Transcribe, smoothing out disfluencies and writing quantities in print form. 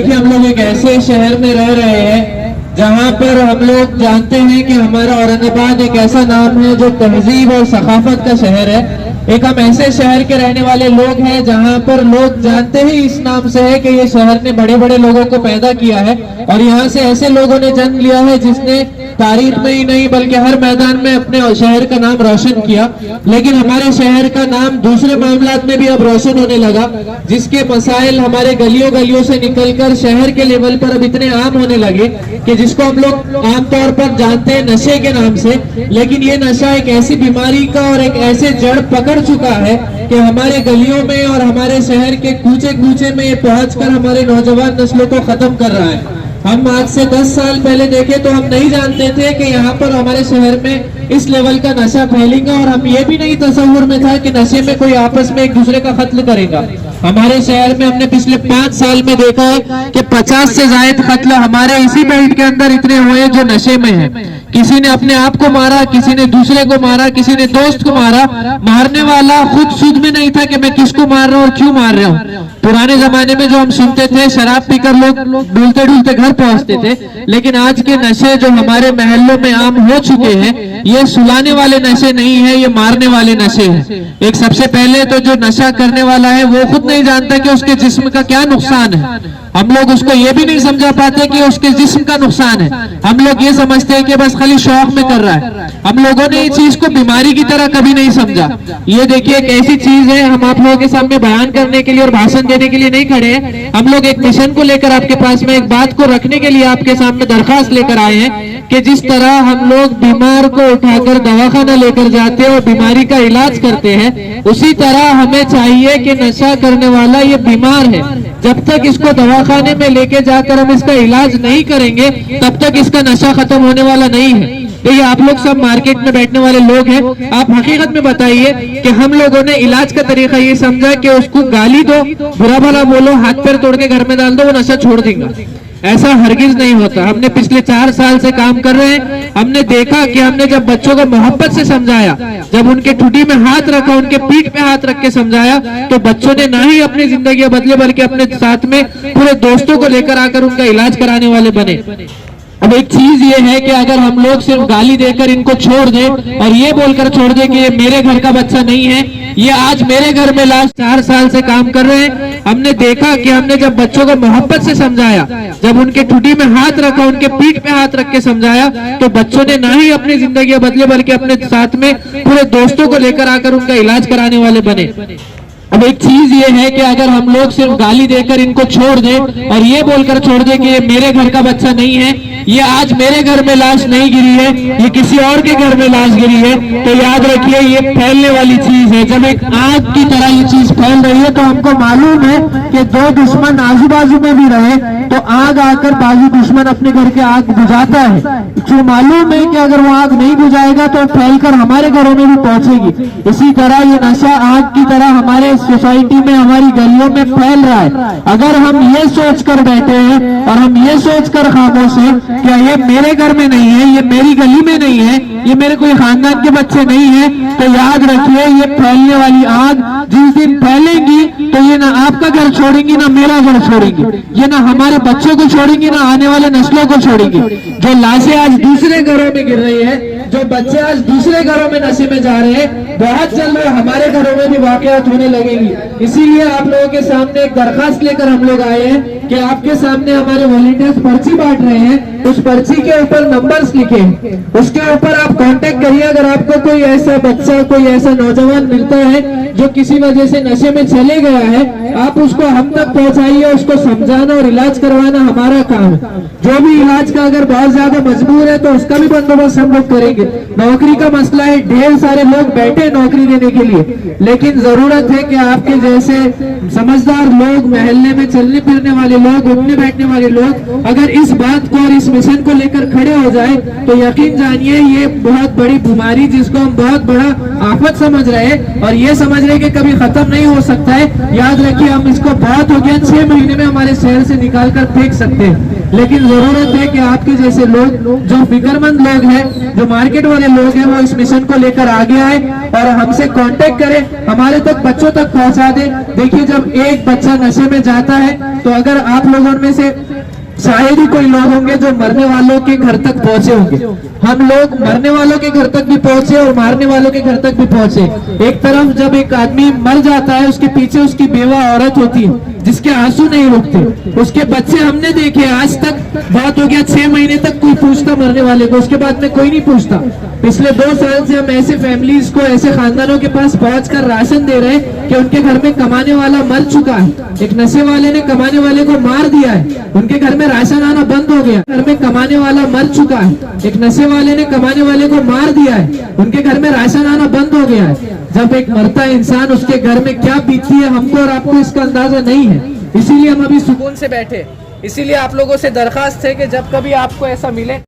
देखिए, हम लोग एक ऐसे शहर में रह रहे हैं जहां पर हम लोग जानते हैं कि हमारा औरंगाबाद एक ऐसा नाम है जो तहजीब और सकाफत का शहर है। एक हम ऐसे शहर के रहने वाले लोग हैं जहां पर लोग जानते ही इस नाम से है कि ये शहर ने बड़े बड़े लोगों को पैदा किया है और यहाँ से ऐसे लोगों ने जन्म लिया है जिसने तारीख में ही नहीं बल्कि हर मैदान में अपने शहर का नाम रोशन किया। लेकिन हमारे शहर का नाम दूसरे मामलात में भी अब रोशन होने लगा, जिसके मसाइल हमारे गलियों गलियों से निकलकर शहर के लेवल पर अब इतने आम होने लगे कि जिसको हम लोग आमतौर पर जानते हैं नशे के नाम से। लेकिन ये नशा एक ऐसी बीमारी का और एक ऐसे जड़ पकड़ चुका है कि हमारे गलियों में और हमारे शहर के कूचे कूचे में ये पहुंचकर हमारे नौजवान नस्लों को खत्म कर रहा है। हम आज से 10 साल पहले देखे तो हम नहीं जानते थे कि यहाँ पर हमारे शहर में इस लेवल का नशा फैलेगा और हम ये भी नहीं तस्वुर में था कि नशे में कोई आपस में एक दूसरे का कत्ल करेगा। हमारे शहर में हमने पिछले 5 साल में देखा है कि 50 से ज्यादा कत्ल हमारे इसी बेल्ट के अंदर इतने हुए जो नशे में है। किसी ने अपने आप को मारा, किसी ने दूसरे को मारा, किसी ने दोस्त को मारा। मारने वाला खुद सुध में नहीं था कि मैं किसको मार रहा हूँ और क्यों मार रहा हूँ। पुराने जमाने में जो हम सुनते थे, शराब पीकर लोग डूलते डूलते घर पहुंचते थे, लेकिन आज के नशे जो हमारे महल्लों में आम हो चुके हैं, ये सुलाने वाले नशे नहीं है, ये मारने वाले नशे हैं। एक सबसे पहले तो जो नशा करने वाला है वो खुद नहीं जानता कि उसके जिस्म का क्या नुकसान है। हम लोग उसको ये भी नहीं समझा पाते कि उसके जिस्म का नुकसान है। हम लोग ये समझते हैं कि बस खाली शौक में कर रहा है। हम लोगों ने इस चीज को बीमारी की तरह कभी नहीं समझा। ये देखिए, एक ऐसी चीज है, हम आप लोगों के सामने बयान करने के लिए और भाषण देने के लिए नहीं खड़े हैं। हम लोग एक मिशन को लेकर आपके पास में एक बात को रखने के लिए आपके सामने दरखास्त लेकर आए हैं कि जिस तरह हम लोग बीमार को उठाकर दवाखाना लेकर जाते हैं और बीमारी का इलाज करते हैं, उसी तरह हमें चाहिए कि नशा करने वाला ये बीमार है, जब तक इसको दवाखाने में लेके जाकर हम इसका इलाज नहीं करेंगे तब तक इसका नशा खत्म होने वाला नहीं है। तो ये आप लोग सब मार्केट में बैठने वाले लोग हैं, आप हकीकत में बताइए कि हम लोगों ने इलाज का तरीका ये समझा कि उसको गाली दो, बुरा भला बोलो, हाथ पैर तोड़ के घर में डाल दो, वो नशा छोड़ देगा। ऐसा हरगिज नहीं होता। हमने पिछले 4 साल से काम कर रहे हैं, हमने देखा कि हमने जब बच्चों को मोहब्बत से समझाया, जब उनके ठुड्डी में हाथ रखा, उनके पीठ पे हाथ रख के समझाया, तो बच्चों ने ना ही अपनी जिंदगी बदले बल्कि अपने साथ में पूरे दोस्तों को लेकर आकर उनका इलाज कराने वाले बने। अब एक चीज ये है कि अगर हम लोग सिर्फ गाली देकर इनको छोड़ दें और ये बोलकर छोड़ दें कि ये मेरे घर का बच्चा नहीं है, ये आज मेरे घर में लास्ट 4 साल से काम कर रहे हैं, हमने देखा कि हमने जब बच्चों को मोहब्बत से समझाया, जब उनके ठुड्डी में हाथ रखा, उनके पीठ पे हाथ रख के समझाया, तो बच्चों ने ना ही अपनी जिंदगी बदले बल्कि अपने साथ में पूरे दोस्तों को लेकर आकर उनका इलाज कराने वाले बने। अब एक चीज ये है कि अगर हम लोग सिर्फ गाली देकर इनको छोड़ दें और ये बोलकर छोड़ दें कि ये मेरे घर का बच्चा नहीं है, ये आज मेरे घर में लाश नहीं गिरी है, ये किसी और के घर में लाश गिरी है, तो याद रखिए ये फैलने वाली चीज है। जब एक आग की तरह ये चीज फैल रही है तो हमको मालूम है कि 2 दुश्मन आजू बाजू में भी रहे तो आग आकर बाजू दुश्मन अपने घर के आग बुझाता है। जो मालूम है कि अगर वो आग नहीं बुझाएगा तो फैलकर हमारे घरों में भी पहुंचेगी। इसी तरह ये नशा आग की तरह हमारे सोसाइटी में, हमारी गलियों में फैल रहा है। अगर हम ये सोच कर बैठे हैं और हम ये सोच कर खामोश हैं क्या ये मेरे घर में नहीं है, ये मेरी गली में नहीं है, ये मेरे कोई खानदान के बच्चे नहीं है, तो याद रखिए ये फैलने वाली आग जिस दिन फैलेगी तो ये ना आपका घर छोड़ेंगी, ना मेरा घर छोड़ेंगी, ये ना हमारे बच्चों को छोड़ेंगी, ना आने वाले नस्लों को छोड़ेंगी। जो लाशें आज दूसरे घरों में गिर रही है, जो बच्चे आज दूसरे घरों में नशे में जा रहे हैं, बहुत जल्द हमारे घरों में भी वाकयात होने लगेंगी। इसीलिए आप लोगों के सामने एक दरखास्त लेकर हम लोग आए हैं कि आपके सामने हमारे वॉलंटियर्स पर्ची बांट रहे हैं, उस पर्ची के ऊपर नंबर्स लिखे, उसके ऊपर आप कांटेक्ट करिए। अगर आपको कोई ऐसा बच्चा, कोई ऐसा नौजवान मिलता है जो किसी वजह से नशे में चले गया है, आप उसको हम तक पहुंचाइए, उसको समझाना और इलाज करवाना हमारा काम है। जो भी इलाज का अगर बहुत ज्यादा मजबूर है तो उसका भी बंदोबस्त हम लोग करेंगे। नौकरी का मसला है, ढेर सारे लोग बैठे नौकरी देने के लिए, लेकिन जरूरत है कि आपके जैसे समझदार लोग, महल्ले में चलने फिरने वाले लोग, उठने बैठने वाले लोग अगर इस बात को और इस मिशन को लेकर खड़े हो जाए तो यकीन जानिए ये बहुत बड़ी बीमारी जिसको हम बहुत बड़ा आफत समझ रहे हैं और ये समझ रहे कि कभी खत्म नहीं हो सकता है, याद रखिए हम इसको बहुत हो गया 6 महीने में हमारे शहर से निकाल कर फेंक सकते हैं। लेकिन जरूरत है कि आपके जैसे लोग, जो फिक्रमंद लोग हैं, जो मार्केट वाले लोग हैं, वो इस मिशन को लेकर आगे आए और हमसे कांटेक्ट करें, हमारे तक बच्चों तक पहुंचा दे। देखिए, जब एक बच्चा नशे में जाता है तो अगर आप लोगों में से शायद ही कोई लोग होंगे जो मरने वालों के घर तक पहुंचे होंगे। हम लोग मरने वालों के घर तक भी पहुंचे और मारने वालों के घर तक भी पहुंचे। एक तरफ जब एक आदमी मर जाता है, उसके पीछे उसकी बेवा औरत होती है जिसके आंसू नहीं रुकते, उसके बच्चे हमने देखे। आज तक बहुत हो गया, 6 महीने तक कोई पूछता मरने वाले को, उसके बाद में कोई नहीं पूछता। पिछले 2 साल से हम ऐसे फैमिलीज को, ऐसे खानदानों के पास पहुंचकर राशन दे रहे हैं कि उनके घर में कमाने वाला मर चुका है, एक नशे वाले ने कमाने वाले को मार दिया है, उनके घर में राशन आना बंद हो गया। घर में कमाने वाला मर चुका है, एक नशे वाले ने कमाने वाले को मार दिया है, उनके घर में राशन आना बंद हो गया है। जब एक मरता इंसान, उसके घर में क्या बीतती है, हमको और आपको इसका अंदाजा नहीं है। इसीलिए हम अभी सुकून से बैठे। इसीलिए आप लोगों से दरखास्त है कि जब कभी आपको ऐसा मिले